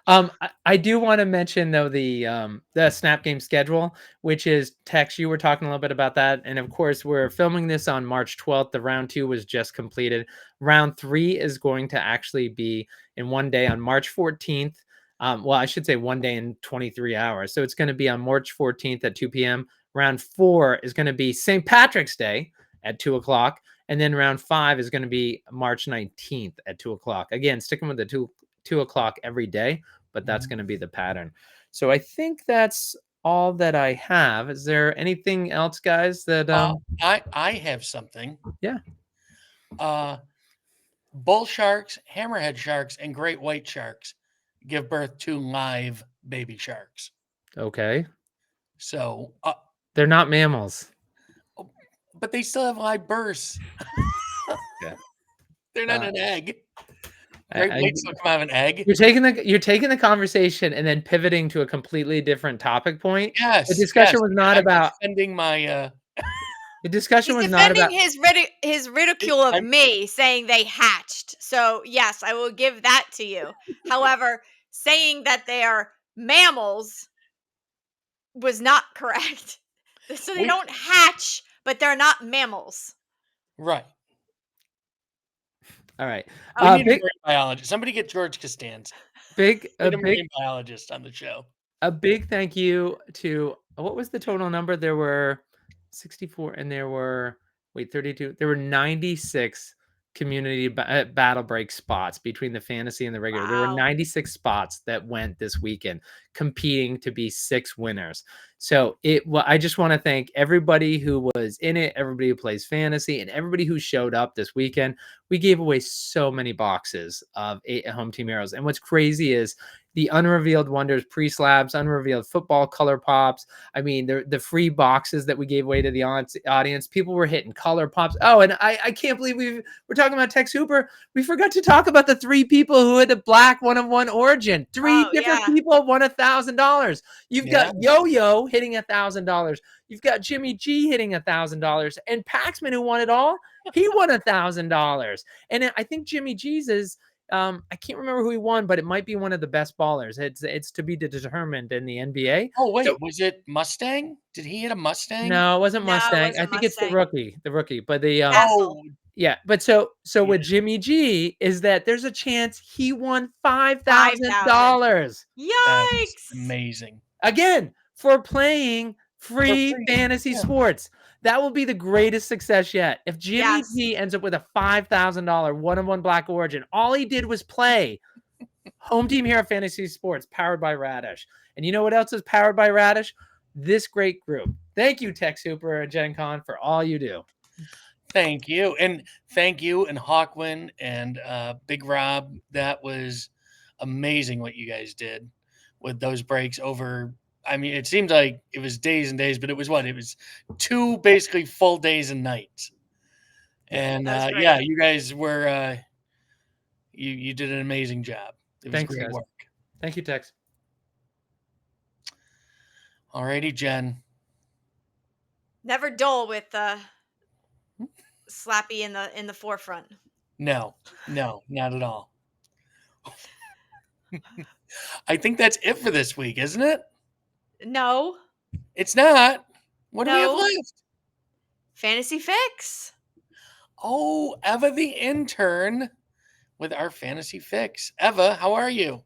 I do want to mention though the Snap Game schedule, which is Tex. You were talking a little bit about that, and of course we're filming this on March 12th. The round 2 was just completed. Round 3 is going to actually be in one day on March 14th. Well, I should say one day in 23 hours. So it's going to be on March 14th at 2 p.m. Round 4 is going to be St. Patrick's Day at 2 o'clock. And then round 5 is going to be March 19th at 2 o'clock. Again, sticking with the 2 o'clock every day, but that's going to be the pattern. So I think that's all that I have. Is there anything else, guys, that I have something. Yeah. Bull sharks, hammerhead sharks, and great white sharks give birth to live baby sharks. Okay. So they're not mammals. But they still have live births. Yeah. They're not an egg. Great whites don't come out of an egg. You're taking the conversation and then pivoting to a completely different topic point. Yes. The discussion was not about defending my the discussion He's was not about his ridicule of me saying they hatched. So yes, I will give that to you. However, saying that they are mammals was not correct. So they don't hatch, but they're not mammals. Right. All right. We need a marine biologist. Somebody get George Costanza. A marine biologist on the show. A big thank you to what was the total number? There were 64 and there were 32. There were 96 community battle break spots between the fantasy and the regular. Wow. There were 96 spots that went this weekend, competing to be 6 winners. So I just want to thank everybody who was in it, everybody who plays fantasy, and everybody who showed up this weekend. We gave away so many boxes of 8 home team heroes. And what's crazy is the unrevealed wonders, pre-slabs, unrevealed football color pops. I mean, the free boxes that we gave away to the audience. People were hitting color pops. Oh, and I can't believe we're talking about TexHooper. We forgot to talk about the 3 people who had the black 1-of-1 origin. 3 different people won $1,000. You've got Yo-Yo hitting $1,000. You've got Jimmy G hitting $1,000, and Paxman, who won it all, he won $1,000. And I think Jimmy G's is. I can't remember who he won, but it might be one of the best ballers. It's to be determined in the NBA. Oh, wait, was it Mustang? Did he hit a Mustang? No, it wasn't Mustang. I think it's the rookie. But the yeah. But so with Jimmy G is that there's a chance he won $5,000. Yikes! Amazing. Again, for playing free fantasy sports. That will be the greatest success yet. If Jimmy G ends up with a $5,000 1-of-1 black origin, all he did was play Home Team Hero Fantasy Sports, powered by Radish. And you know what else is powered by Radish? This great group. Thank you, TexHooper and JennConn, for all you do. Thank you. And thank you and Hawkewind and Big Rob. That was amazing what you guys did with those breaks over I mean, it seemed like it was days and days, but it was what? It was 2 basically full days and nights. And That was great. yeah, you guys were you did an amazing job. It was Thanks, great guys. work. Thank you, Tex. Alrighty, Jen. Never dull with Slappy in the forefront. No, not at all. I think that's it for this week, isn't it? No. It's not. What do we have No. left? Fantasy Fix. Oh, Eva the intern with our fantasy fix. Eva, how are you?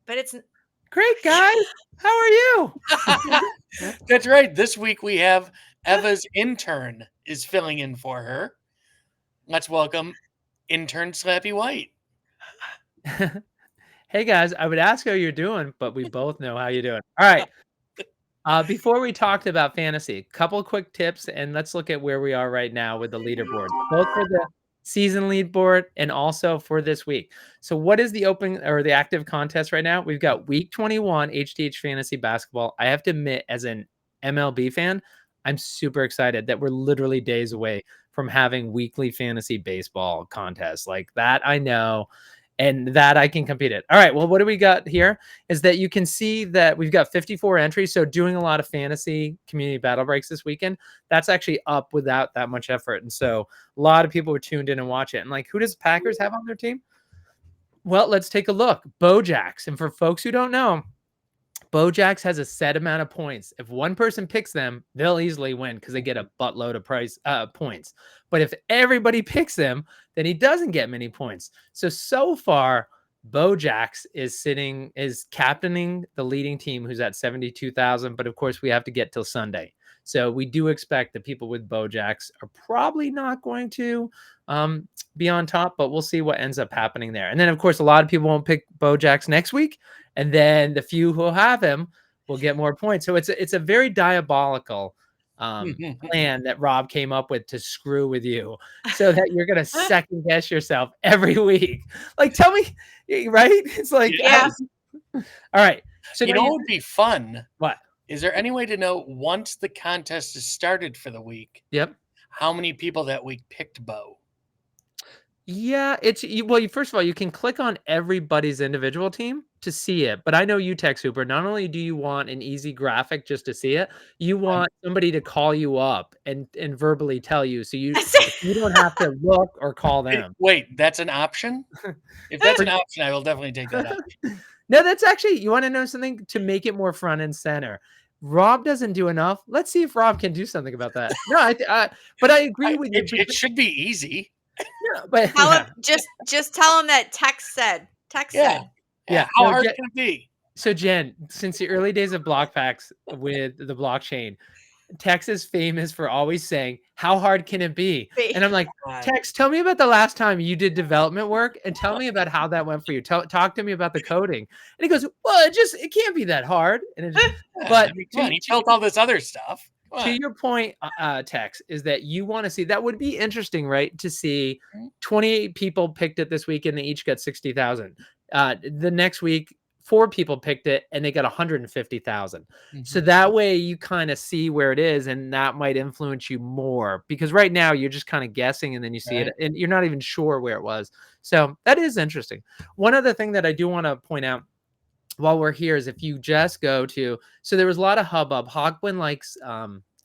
But it's Great, guys. How are you? That's right. This week we have Eva's intern is filling in for her. Let's welcome intern Slappy White. Hey, guys. I would ask how you're doing, but we both know how you're doing. All right. Before we talked about fantasy, a couple of quick tips, and let's look at where we are right now with the leaderboard, both for the season lead board and also for this week. So what is the open or the active contest right now? We've got week 21 HDH fantasy basketball. I have to admit, as an MLB fan, I'm super excited that we're literally days away from having weekly fantasy baseball contests like that. I know, and that I can compete at. All right, well, what do we got here is that you can see that we've got 54 entries. So doing a lot of fantasy community battle breaks this weekend, that's actually up without that much effort. And so a lot of people were tuned in and watch it. And like, who does Packers have on their team? Well, let's take a look. Bojax. And for folks who don't know, Bojax has a set amount of points. If one person picks them, they'll easily win because they get a buttload of points. But if everybody picks them, then he doesn't get many points. So far, Bojax is captaining the leading team who's at 72,000. But of course, we have to get till Sunday. So we do expect that people with Bojax are probably not going to be on top, but we'll see what ends up happening there. And then, of course, a lot of people won't pick Bojax next week. And then the few who have him will get more points. So it's a very diabolical plan that Rob came up with to screw with you so that you're going to second guess yourself every week. Like, tell me, right? It's like, Yeah. all right. So You know what would be fun? What? Is there any way to know once the contest is started for the week, Yep. how many people that week picked Bo? Yeah, well, first of all, you can click on everybody's individual team to see it. But I know you, TexHooper, not only do you want an easy graphic just to see it, you want somebody to call you up and verbally tell you, so you don't have to look or call them. Wait, that's an option? If that's an option, I will definitely take that option. No, that's actually, you want to know something to make it more front and center. Rob doesn't do enough. Let's see if Rob can do something about that. No, but I agree with you. It should be easy. Yeah, but tell him, just tell him that Tex said. Yeah. How hard can it be? So Jen, since the early days of Blokpax with the blockchain, Tex is famous for always saying, "How hard can it be?" And I'm like, Tex, tell me about the last time you did development work and tell me about how that went for you. Talk to me about the coding. And he goes, "Well, it can't be that hard." And but he built all this other stuff. To your point, Tex, is that you want to see, that would be interesting, right? To see 28 people picked it this week and they each got 60,000. The next week, 4 people picked it and they got 150,000. So that way you kind of see where it is, and that might influence you more, because right now you're just kind of guessing and then you see it and you're not even sure where it was. So that is interesting. One other thing that I do want to point out while we're here is if you just go to, so there was a lot of hubbub. Hawkewind likes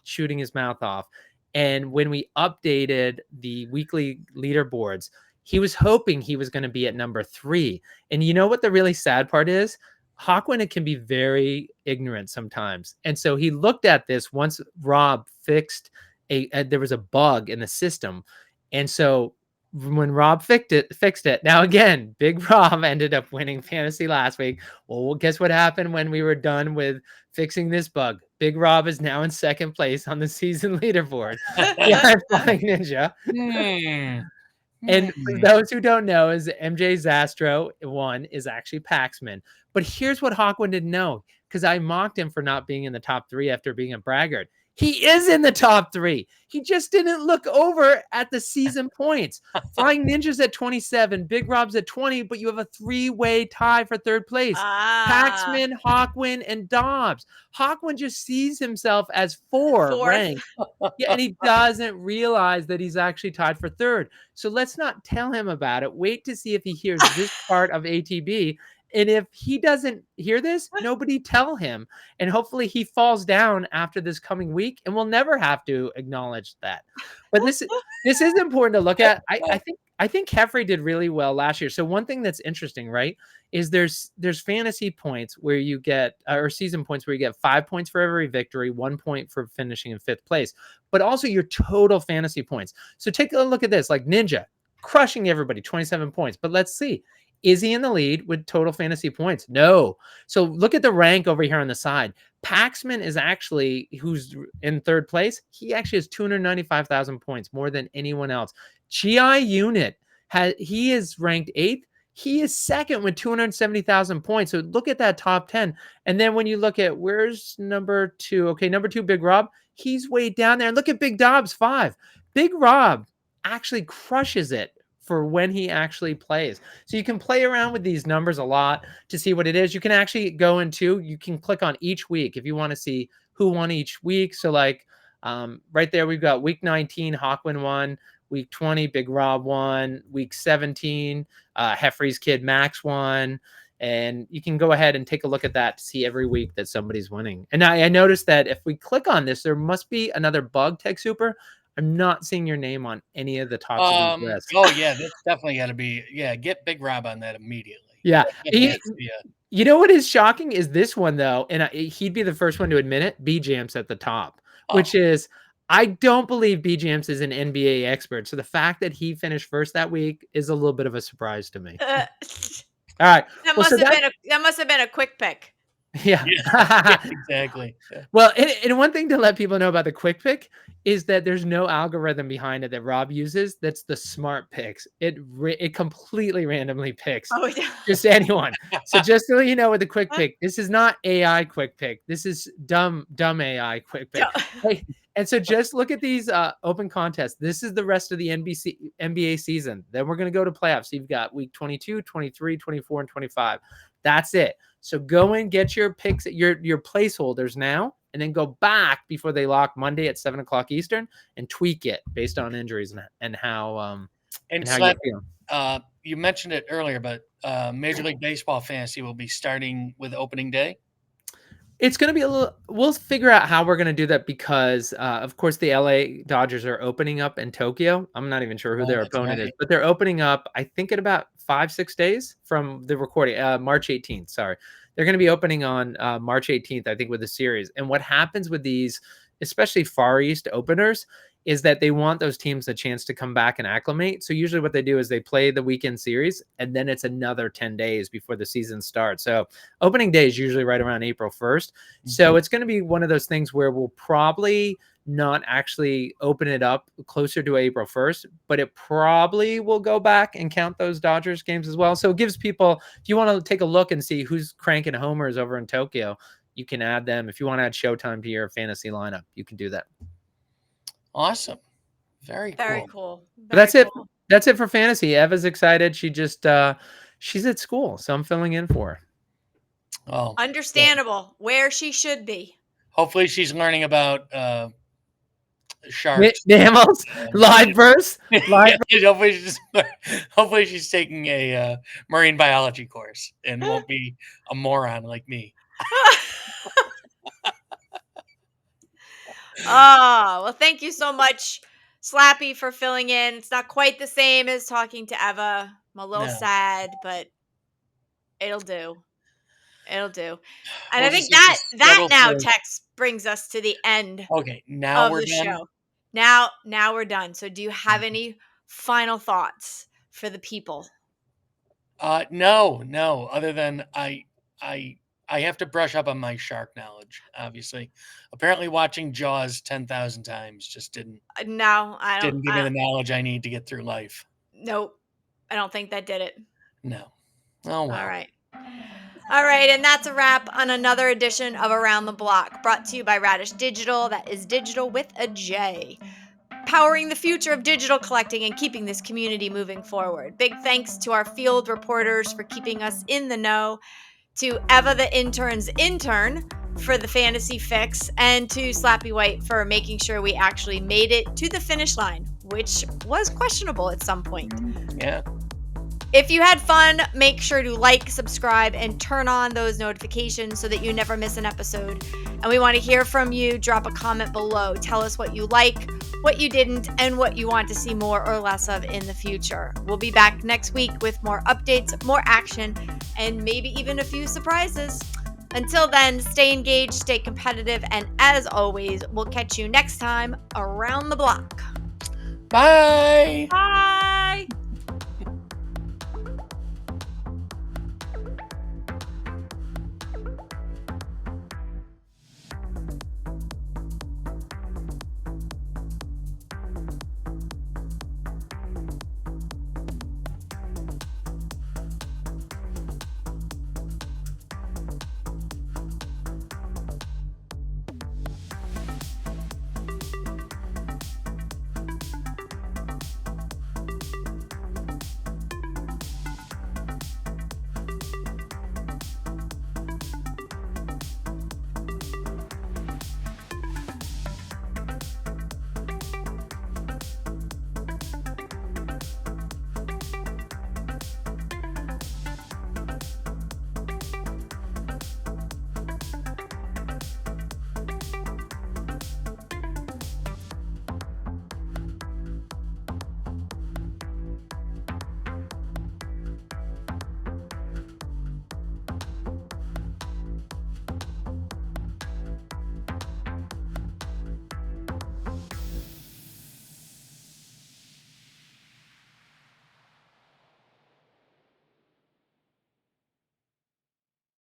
shooting his mouth off. And when we updated the weekly leaderboards, he was hoping he was going to be at number 3. And you know what the really sad part is? Hawkewind can be very ignorant sometimes. And so he looked at this once Rob fixed there was a bug in the system. And so when Rob fixed it. Now again, Big Rob ended up winning fantasy last week. Well, guess what happened when we were done with fixing this bug? Big Rob is now in second place on the season leaderboard behind Flying Ninja. And for those who don't know, is MJ Zastro 1 is actually Paxman. But here's what Hawkewind didn't know, because I mocked him for not being in the top 3 after being a braggart. He is in the top 3. He just didn't look over at the season points. Flying Ninja's at 27, Big Rob's at 20, but you have a 3-way tie for 3rd place. Ah, Paxman, Hawkewind, and Dobbs. Hawkewind just sees himself as 4 4th. ranked. Yeah, and he doesn't realize that he's actually tied for 3rd. So let's not tell him about it. Wait to see if he hears this part of ATB. And if he doesn't hear this, nobody tell him. And hopefully he falls down after this coming week, and we'll never have to acknowledge that. But this is important to look at. I think Heffrey did really well last year. So one thing that's interesting, right, is there's fantasy points where you get or season points where you get 5 points for every victory, 1 point for finishing in 5th place, but also your total fantasy points. So take a look at this, like Ninja crushing everybody, 27 points. But let's see. Is he in the lead with total fantasy points? No. So look at the rank over here on the side. Paxman is actually, who's in 3rd place, he actually has 295,000 points, more than anyone else. GI Unit, he is ranked 8th. He is 2nd with 270,000 points. So look at that top 10. And then when you look at where's number 2? Okay, number 2, Big Rob. He's way down there. And look at Big Dobbs, 5. Big Rob actually crushes it for when he actually plays. So you can play around with these numbers a lot to see what it is. You can actually go into, you can click on each week if you want to see who won each week. So like right there, we've got week 19, Hawkewind won. Week 20, Big Rob won. Week 17, Heffrey's kid Max won. And you can go ahead and take a look at that to see every week that somebody's winning. And I noticed that if we click on this, there must be another bug, TexHooper. I'm not seeing your name on any of the tops of these lists. Oh yeah, that's definitely got to be. Yeah, get Big Rob on that immediately. Yeah. Yeah. You know what is shocking is this one, though, and he'd be the first one to admit it, B-Jamps at the top, which is, I don't believe B-Jamps is an NBA expert. So the fact that he finished first that week is a little bit of a surprise to me. All right. That must have been a quick pick. Yeah. Exactly. Yeah. Well, and one thing to let people know about the quick pick is that there's no algorithm behind it that Rob uses. That's the smart picks. It completely randomly picks just anyone. So just so you know, with the quick pick, this is not AI quick pick. This is dumb AI quick pick. Hey, and so just look at these open contests. This is the rest of the NBA season. Then we're going to go to playoffs. So you've got week 22, 23, 24, and 25. That's it. So go and get your picks, your placeholders now, and then go back before they lock Monday at 7 o'clock Eastern and tweak it based on injuries and how and how Slap, you're feeling. You mentioned it earlier, but Major League Baseball fantasy will be starting with opening day. It's going to be a little. We'll figure out how we're going to do that because, of course, the LA Dodgers are opening up in Tokyo. I'm not even sure who their opponent is, but they're opening up, I think, in about 5-6 days from the recording. March 18th. Sorry, they're going to be opening on March 18th, I think, with the series. And what happens with these, especially Far East openers, is that they want those teams a chance to come back and acclimate. So usually what they do is they play the weekend series, and then it's another 10 days before the season starts. So opening day is usually right around April 1st. So it's going to be one of those things where we'll probably not actually open it up closer to April 1st, but it probably will go back and count those Dodgers games as well. So it gives people, if you want to take a look and see who's cranking homers over in Tokyo, you can add them. If you want to add Showtime to your fantasy lineup, you can do that. Awesome. Very cool. But that's it. That's it for fantasy. Eva's excited. She just she's at school, so I'm filling in for her. Oh, understandable. Where she should be. Hopefully she's learning about sharks. Mammals, live births. Hopefully she's taking a marine biology course and won't be a moron like me. Oh, well, thank you so much, Slappy, for filling in. It's not quite the same as talking to Eva. I'm a little sad, but it'll do. It'll do. And I think that now, Tex, brings us to the end now of we're the done. show. Now we're done. So do you have any final thoughts for the people? No. Other than I have to brush up on my shark knowledge, obviously. Apparently watching Jaws 10,000 times just didn't I don't. Didn't give me the knowledge I need to get through life. Nope. I don't think that did it. No. Oh, well. All right. All right, and that's a wrap on another edition of Around the Block, brought to you by Radish Digital. That is digital with a J. Powering the future of digital collecting and keeping this community moving forward. Big thanks to our field reporters for keeping us in the know, to Eva the intern's intern for the fantasy fix, and to Slappy White for making sure we actually made it to the finish line, which was questionable at some point. Yeah. If you had fun, make sure to like, subscribe, and turn on those notifications so that you never miss an episode. And we want to hear from you. Drop a comment below. Tell us what you like, what you didn't, and what you want to see more or less of in the future. We'll be back next week with more updates, more action, and maybe even a few surprises. Until then, stay engaged, stay competitive, and as always, we'll catch you next time around the block. Bye. Bye.